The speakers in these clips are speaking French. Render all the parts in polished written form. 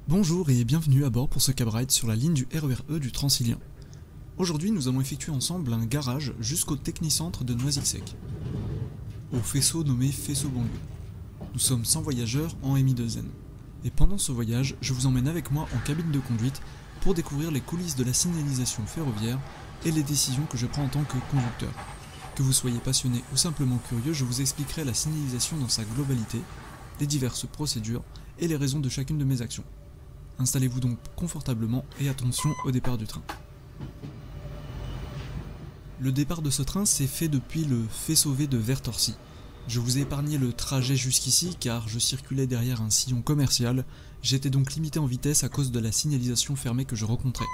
Bonjour et bienvenue à bord pour ce cab ride sur la ligne du RER E du Transilien. Aujourd'hui, nous allons effectuer ensemble un garage jusqu'au technicentre de Noisy-le-Sec, au faisceau nommé Faisceau Banlieue. Nous sommes 100 voyageurs en MI2N. Et pendant ce voyage, je vous emmène avec moi en cabine de conduite pour découvrir les coulisses de la signalisation ferroviaire et les décisions que je prends en tant que conducteur. Que vous soyez passionné ou simplement curieux, je vous expliquerai la signalisation dans sa globalité, les diverses procédures et les raisons de chacune de mes actions. Installez-vous donc confortablement et attention au départ du train. Le départ de ce train s'est fait depuis le faisceau V de Vertorcy. Je vous ai épargné le trajet jusqu'ici car je circulais derrière un sillon commercial, j'étais donc limité en vitesse à cause de la signalisation fermée que je rencontrais.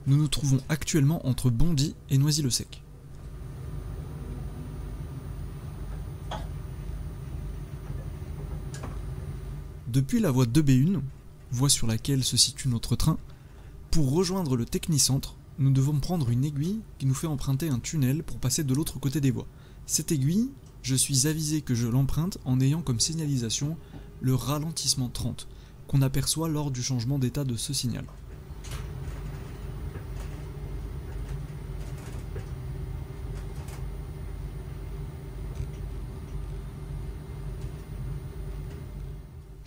Nous nous trouvons actuellement entre Bondy et Noisy-le-Sec. Depuis la voie 2B1, voie sur laquelle se situe notre train, pour rejoindre le technicentre, nous devons prendre une aiguille qui nous fait emprunter un tunnel pour passer de l'autre côté des voies. Cette aiguille, je suis avisé que je l'emprunte en ayant comme signalisation le ralentissement 30, qu'on aperçoit lors du changement d'état de ce signal.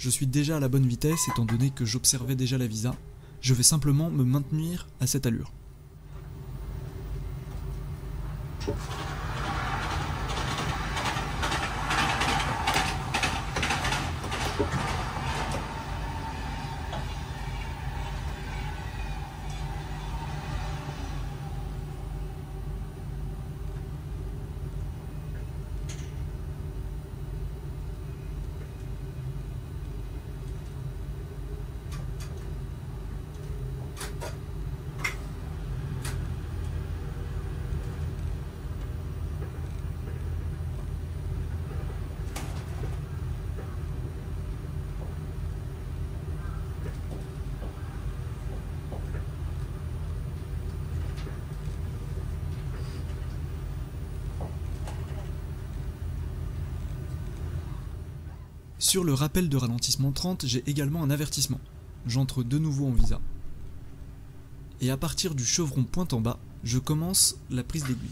Je suis déjà à la bonne vitesse étant donné que j'observais déjà la visa, je vais simplement me maintenir à cette allure. Sur le rappel de ralentissement 30, j'ai également un avertissement. J'entre de nouveau en visa. Et à partir du chevron pointe en bas, je commence la prise d'aiguille.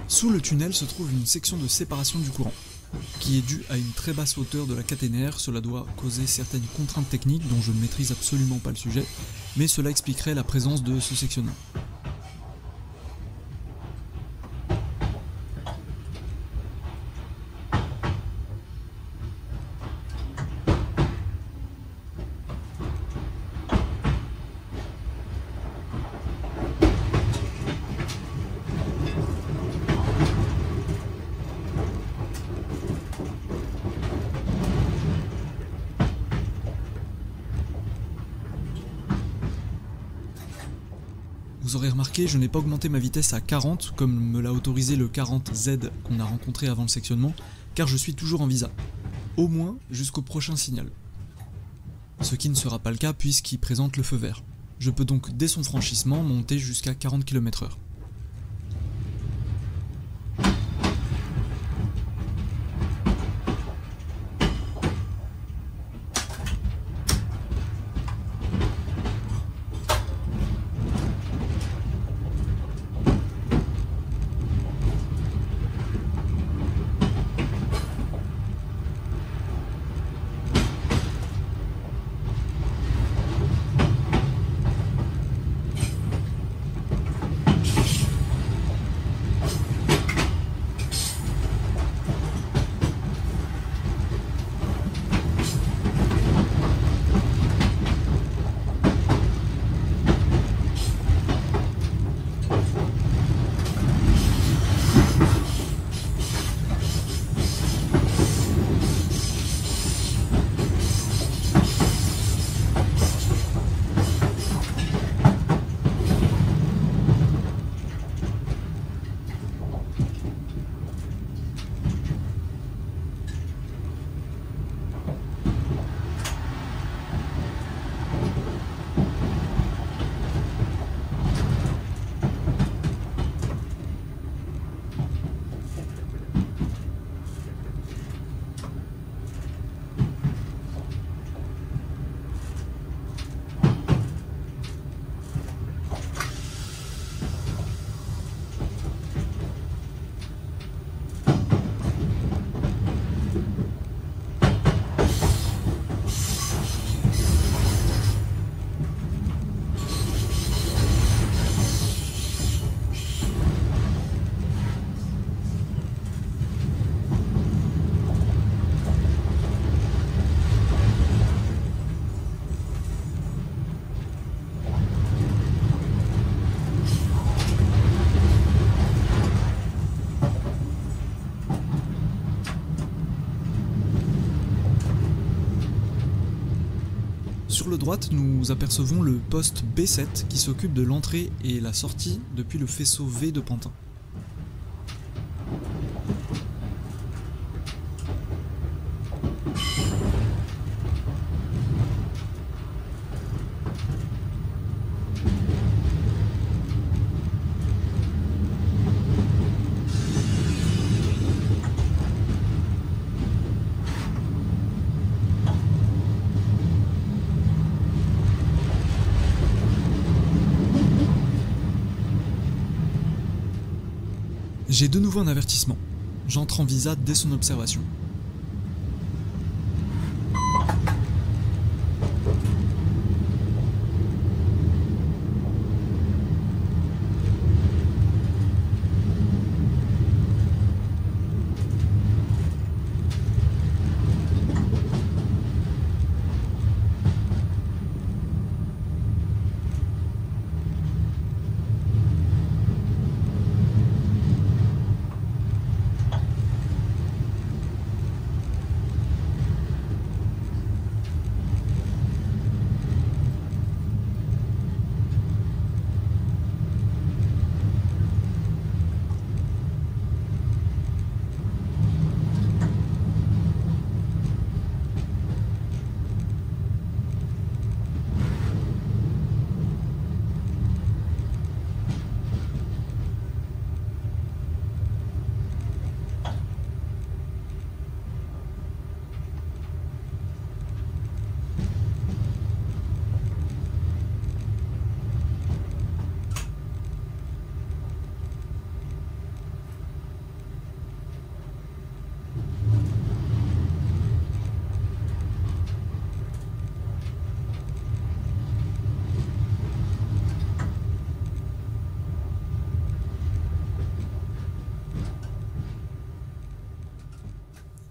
Sous le tunnel se trouve une section de séparation du courant, qui est due à une très basse hauteur de la caténaire. Cela doit causer certaines contraintes techniques dont je ne maîtrise absolument pas le sujet, mais cela expliquerait la présence de ce sectionnement. Vous aurez remarqué, je n'ai pas augmenté ma vitesse à 40 comme me l'a autorisé le 40Z qu'on a rencontré avant le sectionnement, car je suis toujours en visa, au moins jusqu'au prochain signal. Ce qui ne sera pas le cas puisqu'il présente le feu vert. Je peux donc dès son franchissement monter jusqu'à 40 km/h. Sur le droite, nous apercevons le poste B7 qui s'occupe de l'entrée et la sortie depuis le faisceau V de Pantin. J'ai de nouveau un avertissement. J'entre en visa dès son observation.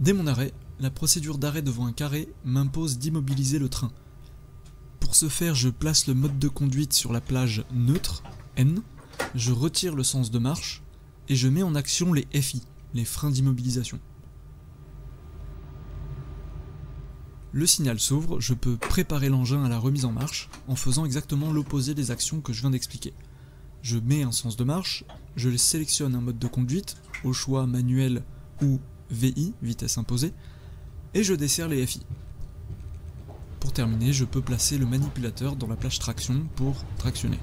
Dès mon arrêt, la procédure d'arrêt devant un carré m'impose d'immobiliser le train. Pour ce faire, je place le mode de conduite sur la plage neutre, N, je retire le sens de marche, et je mets en action les FI, les freins d'immobilisation. Le signal s'ouvre, je peux préparer l'engin à la remise en marche en faisant exactement l'opposé des actions que je viens d'expliquer. Je mets un sens de marche, je sélectionne un mode de conduite, au choix manuel ou VI, vitesse imposée, et je desserre les FI. Pour terminer, je peux placer le manipulateur dans la plage traction pour tractionner.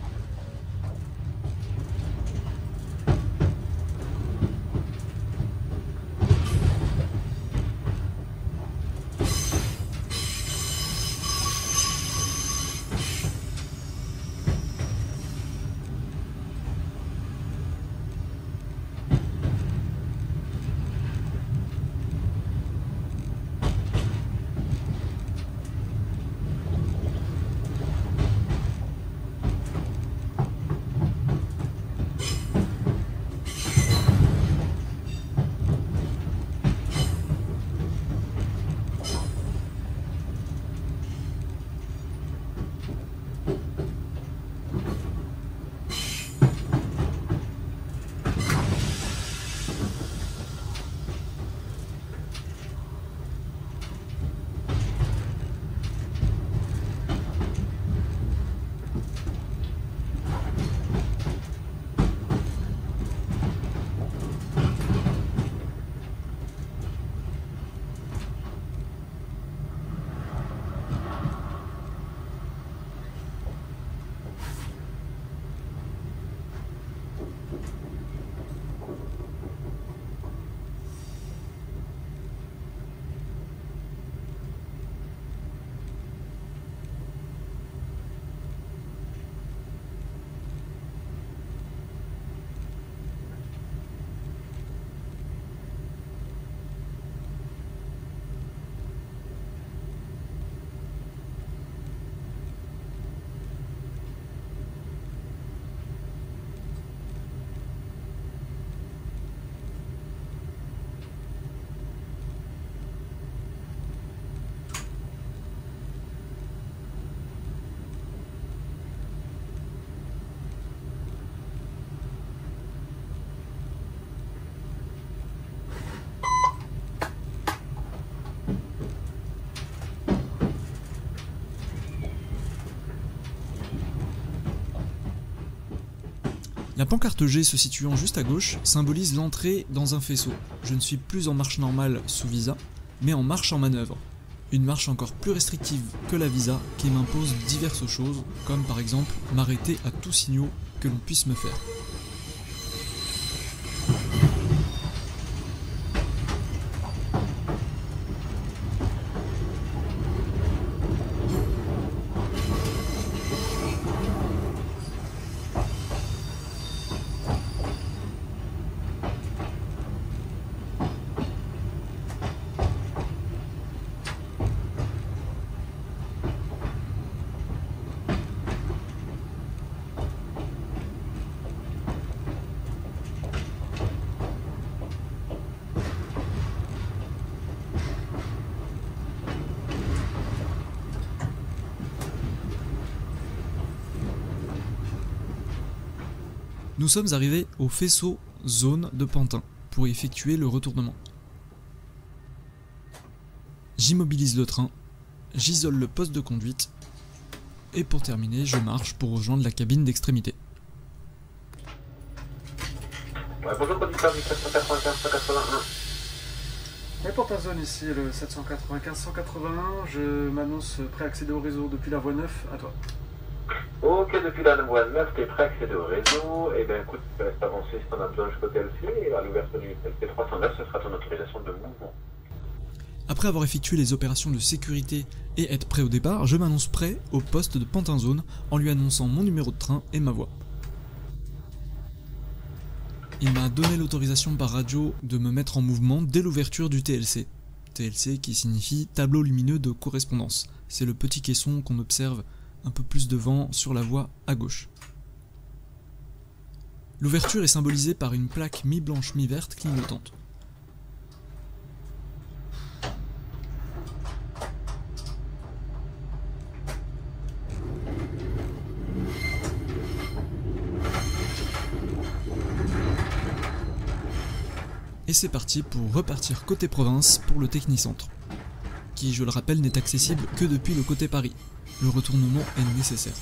La pancarte G se situant juste à gauche symbolise l'entrée dans un faisceau. Je ne suis plus en marche normale sous visa, mais en marche en manœuvre. Une marche encore plus restrictive que la visa qui m'impose diverses choses, comme par exemple m'arrêter à tout signaux que l'on puisse me faire. Nous sommes arrivés au faisceau zone de Pantin pour y effectuer le retournement. J'immobilise le train, j'isole le poste de conduite et pour terminer, je marche pour rejoindre la cabine d'extrémité. Ouais, bonjour conducteur du 795-181. Oui, pour ta zone ici, le 795-181, je m'annonce prêt à accéder au réseau depuis la voie 9, à toi. Ok, depuis la voie 9, t'es prêt à accéder au réseau. Eh bien écoute, tu te laisses avancer si t'en as besoin jusqu'au TLC, et à l'ouverture du TLC 309, ce sera ton autorisation de mouvement. Après avoir effectué les opérations de sécurité et être prêt au départ, je m'annonce prêt au poste de Pantin Zone en lui annonçant mon numéro de train et ma voie. Il m'a donné l'autorisation par radio de me mettre en mouvement dès l'ouverture du TLC. TLC qui signifie tableau lumineux de correspondance. C'est le petit caisson qu'on observe un peu plus devant sur la voie à gauche. L'ouverture est symbolisée par une plaque mi-blanche mi-verte clignotante. Et c'est parti pour repartir côté province pour le Technicentre, qui je le rappelle n'est accessible que depuis le côté Paris. Le retournement est nécessaire.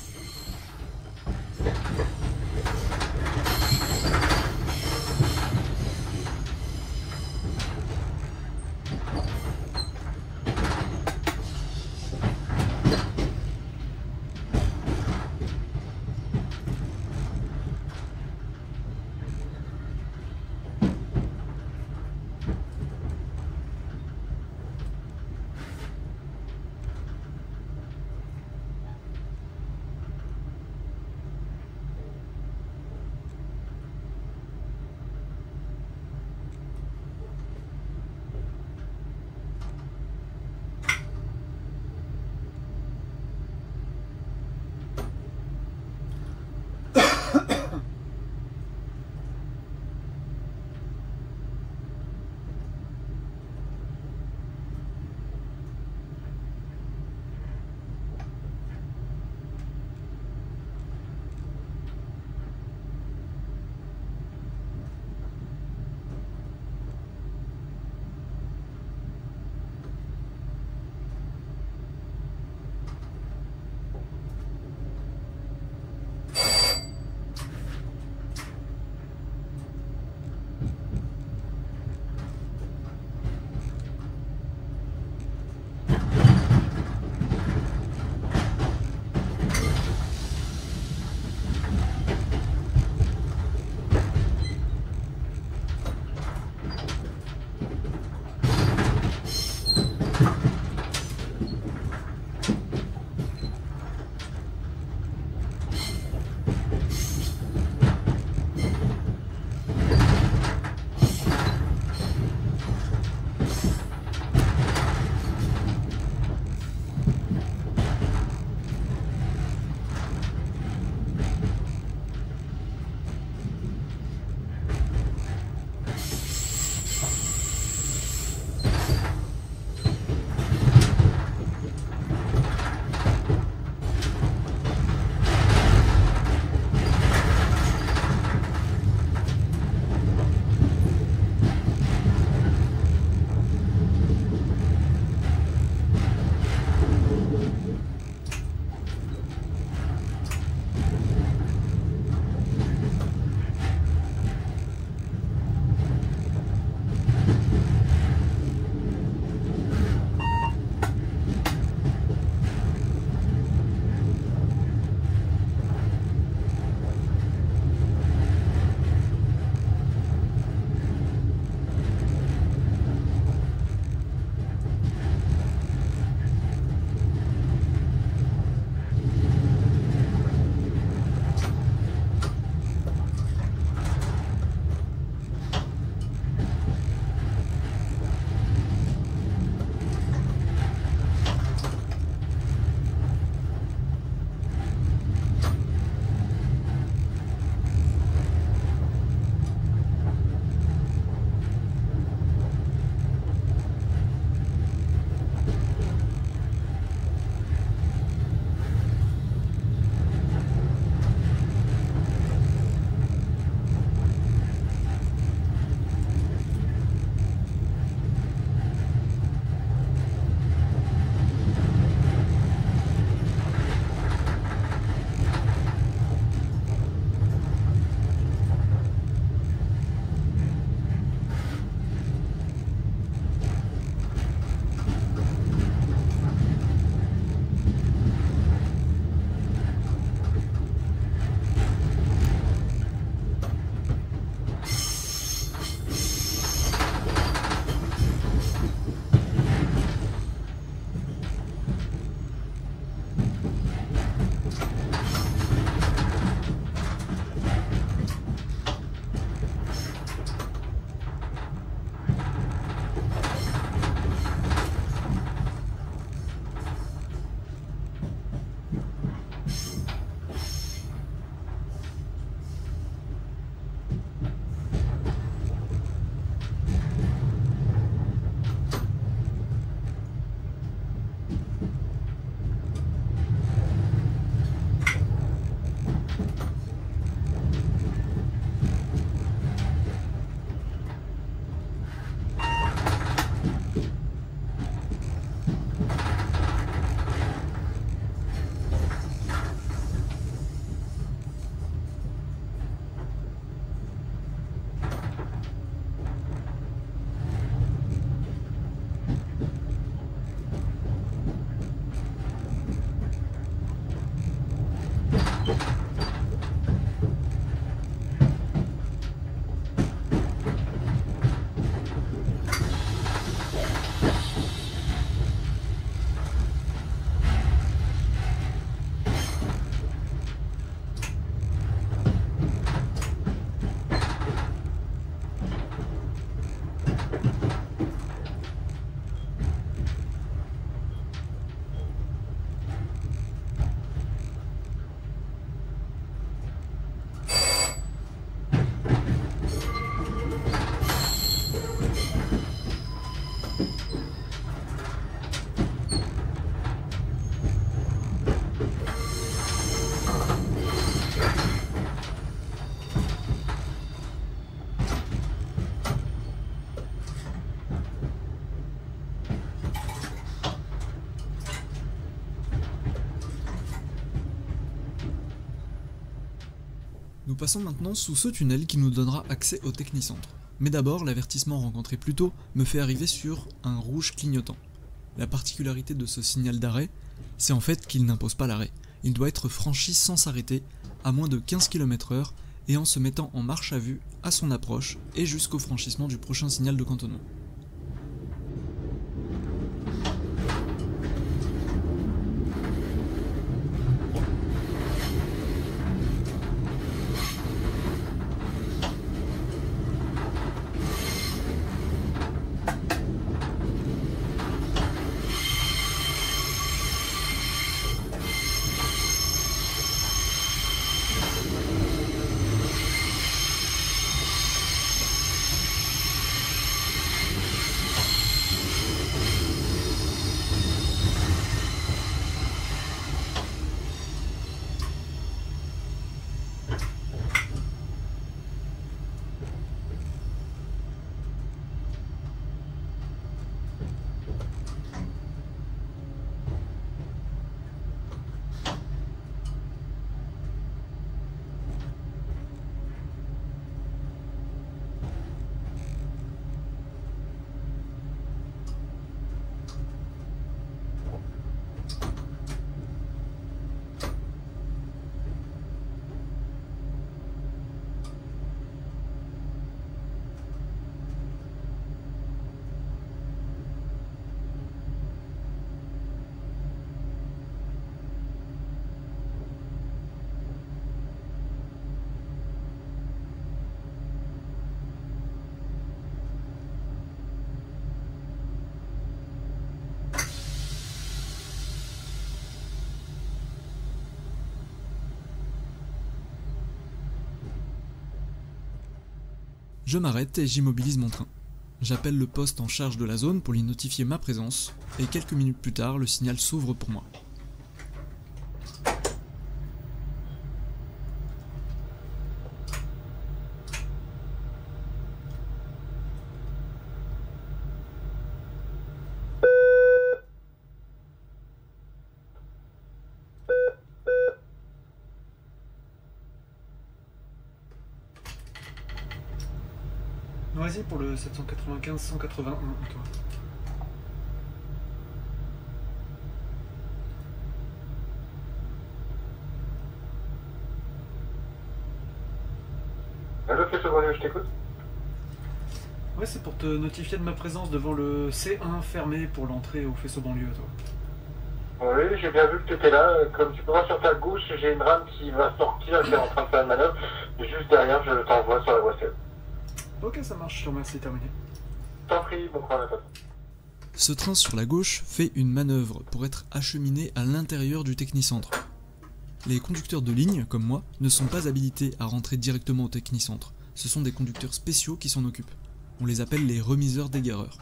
Nous passons maintenant sous ce tunnel qui nous donnera accès au technicentre. Mais d'abord, l'avertissement rencontré plus tôt me fait arriver sur un rouge clignotant. La particularité de ce signal d'arrêt, c'est en fait qu'il n'impose pas l'arrêt. Il doit être franchi sans s'arrêter, à moins de 15 km/h et en se mettant en marche à vue à son approche et jusqu'au franchissement du prochain signal de cantonnement. Je m'arrête et j'immobilise mon train. J'appelle le poste en charge de la zone pour lui notifier ma présence, et quelques minutes plus tard, le signal s'ouvre pour moi. Vas-y pour le 795-181, toi. Allô, faisceau banlieue, je t'écoute. Ouais, c'est pour te notifier de ma présence devant le C1 fermé pour l'entrée au faisceau banlieue, toi. Oui, j'ai bien vu que tu étais là. Comme tu peux voir sur ta gauche, j'ai une rame qui va sortir, qui est en train de faire une manœuvre. Juste derrière, je t'envoie sur la voie 7. Ok, ça marche, je te remercie, terminé. T'en prie, bon courage à toi. Ce train sur la gauche fait une manœuvre pour être acheminé à l'intérieur du technicentre. Les conducteurs de ligne, comme moi, ne sont pas habilités à rentrer directement au technicentre. Ce sont des conducteurs spéciaux qui s'en occupent. On les appelle les remiseurs d'égareurs.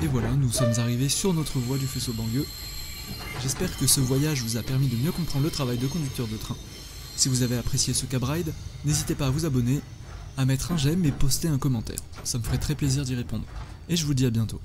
Et voilà, nous sommes arrivés sur notre voie du faisceau banlieue. J'espère que ce voyage vous a permis de mieux comprendre le travail de conducteur de train. Si vous avez apprécié ce cab ride, n'hésitez pas à vous abonner, à mettre un j'aime et poster un commentaire. Ça me ferait très plaisir d'y répondre. Et je vous dis à bientôt.